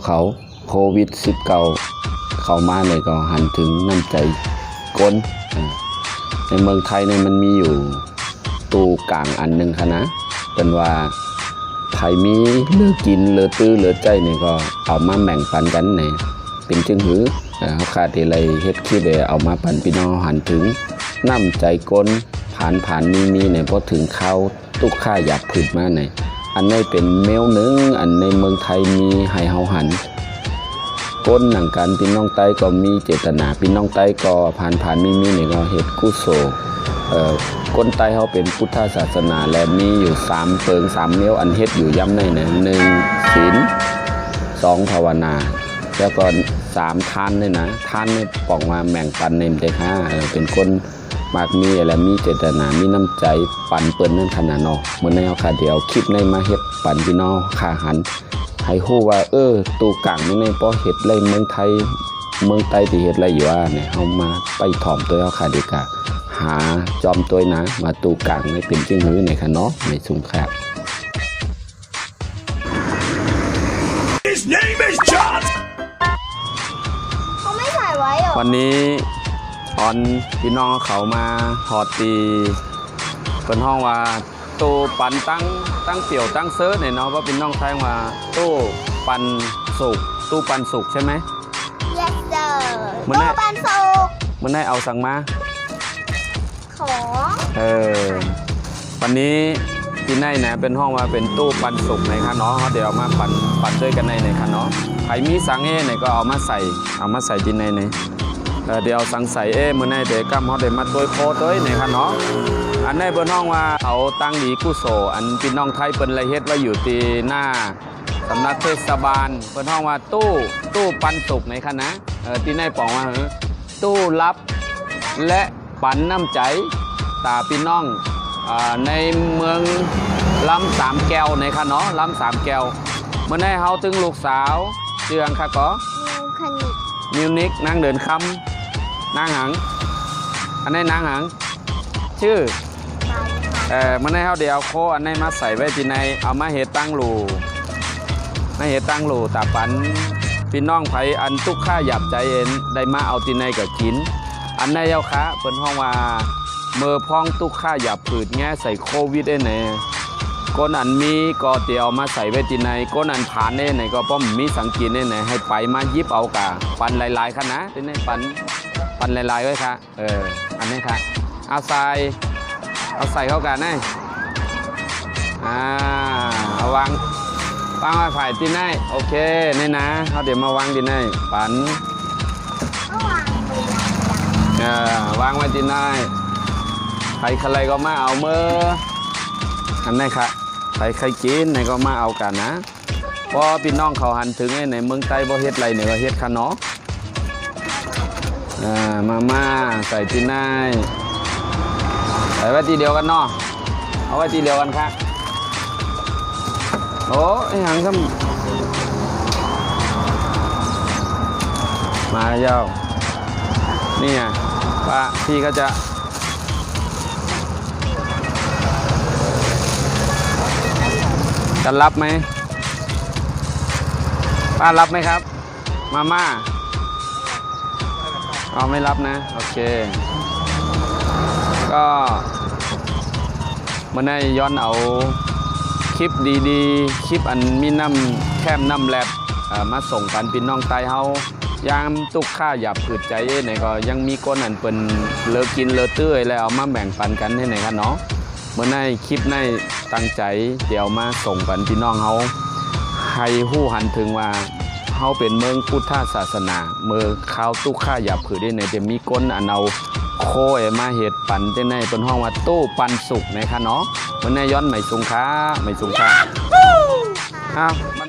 เขาโควิด19เข้ามาเนี่ยก็หันถึงน้ำใจก้นในเมืองไทยเนี่ยมันมีอยู่ตู้กลางอันหนึ่งค่ะนะเป็นว่าไทยมีเหลือกินเหลือตื้อเหลือใจเนี่ยก็เอามาแบ่งปันกันเนี่ยเป็นจึงหือเขาขาดอะไรเฮ็ดคิดเลยเอามาปันพี่น้องหันถึงน้ำใจก้นผ่านมีเนี่ยพอถึงเข้าตุกค่าอยากผืดมาเนี่ยอันนี้เป็นเมลหนึ่งอันในเมืองไทยมีให้เฮาหันก้นหนังกันพี่น้องไต้ก็มีเจตนาพี่น้องไต้ก็ผ่านมีเนี่ยก็เฮ็ดกุศลก้นไต้เขาเป็นพุทธศาสนาและมีอยู่3เปิง3เมลอันเฮ็ดอยู่ย้ำในเนี่ย1ศีล2ภาวนาแล้วก็3ทานเนี่ยนะทานเนี่ยปองมาแบ่งปันในเด็กฮะเป็นคนมากมีอะไรมีเจตนามีน้ำใจปั่นเปิ้นนั่นขนาดเนาะเหมือนในเอาค่ะเดี๋ยวคลิปในมาเฮ็ดปั่นพี่น้องขาหันให้ฮู้ว่าตู้กลางนี่ในพอเฮ็ดไรเมืองไทยเมืองใต้ที่เฮ็ดไรอยู่ว่าเนี่ยเฮามาไปถ่อมตัวเอาค่ะดีกว่าหาจอมตัวนะมาตู้กลางในเป็นจึงหื้อในค่ะเนาะในสุงครับ His name is John เขาไม่ใส่ไว้เหรอ วันนี้ตอนพี่น้องเขามาหอดตีเป็นห้องว่าตู้ปันตั้งเปี่ยวตั้งเซิร์ชเนี่ยเนาะว่าพี่น้องไทยว่าตู้ปันสุกใช่ไหม yes sir มันได้ ตู้ปันสุก มันได้เอาสั่งมา ของ วันนี้ที่ในนะเป็นห้องว่าเป็นตู้ปันสุกในค่ะเนาะเดี๋ยวเอามาปันด้วยกันในค่ะเนาะใครมีสังเนี่ยก็เอามาใส่ที่ในเดี๋ยวสังใส่มื้อในเดี๋ยวกำเขาเดี๋ยวมาตัวโคตัวในค่ะเนาะอันในเปิ้นห้องว่าเขาตั้งดีกุโสอันพี่น้องไทยเปิ้นละเฮ็ดไว้อยู่ที่หน้าสำนักเทศบาลเปิ้นห้องว่าตู้ปันสุกในค่ะนะที่ในปองว่าตู้รับและปันน้ำใจตาพี่น้องในเมืองลำสามแก้วในค่ะเนาะลำสามแก้วเมื่อในเฮาถึงลูกสาวเจืองค่ะก็ มิวคณิก มิวนิกนางเดินคำนางหังอันนี้นางหังชื่อ ไปค่ะ มันให้เขาเดียวโคอันนี้มาใส่ไว้ที่ในเอามาเห็ดตั้งหลูตาปันพี่น้องไผอันทุกข้าหยับใจเอ็นได้มาเอาที่ในก็กินอันในเย้าคะเปิ้นห้องว่าเมื่อพ้องทุกข้าหยับผืดแง่ใส่โควิดได้ไหนก้นอันมีก็เตียวมาใส่ไว้ที่ในก้นอันผ่านได้ไหนก็ป้อมมีสังกีได้ไหนให้ไปมายิบเอากะปันหลายๆค่ะนะที่นี่ปันหลายๆไว้ค่ะอันนี้ค่ะเอาใส่เข้ากันนะเอาวางไว้ฝ่ายที่ไหนโอเคนี่นะเขาเดี๋ยวมาวางที่ไหนปัน ก็วางไปอย่าง วางไว้ที่ไหนใครก็มาเอามืออันนี้ค่ะใครกินไหนก็มาเอากันนะพอพี่น้องเขาหันถึงในเมืองใต้บ่เฮ็ดไรเนี่ยก็เฮ็ดค่ะเนาะมาใส่ที่ไหนใส่ไว้ทีเดียวกันเนาะเอาไว้ทีเดียวกันค่ะโอ้ยหังซ้ำมาเย้านี่ไงป้าพี่ก็จะรับไหมป้ารับไหมครับมาม่าเอาไม่รับนะโอเคก็เมื่อในย้อนเอาคลิปดีๆคลิปอันมีน้ำแคมน้ำแลบมาส่งกันพี่น้องไต้เฮายามตุกข้าหยับผืดใจไหนก็ยังมีก้นอันเป็นเลิกกินเลิกตื้อแล้วเอามาแบ่งปันกันให้ไหนกันเนาะเมื่อในคลิปในตั้งใจเดี๋ยวมาส่งปันพี่น้องเฮาให้หู้หันถึงว่าเฮาเป็นเมืองพุทธศาสนาเมืองข้าวตุกข้าหยับผืดได้ไหนจะมีก้นอันเอาโคมาเห็ดปันได้ในเป็นห้องว่าตู้ปันสุกนะคะเนาะวันนี้ย้อนไม่สูงค้าอ้าวมัน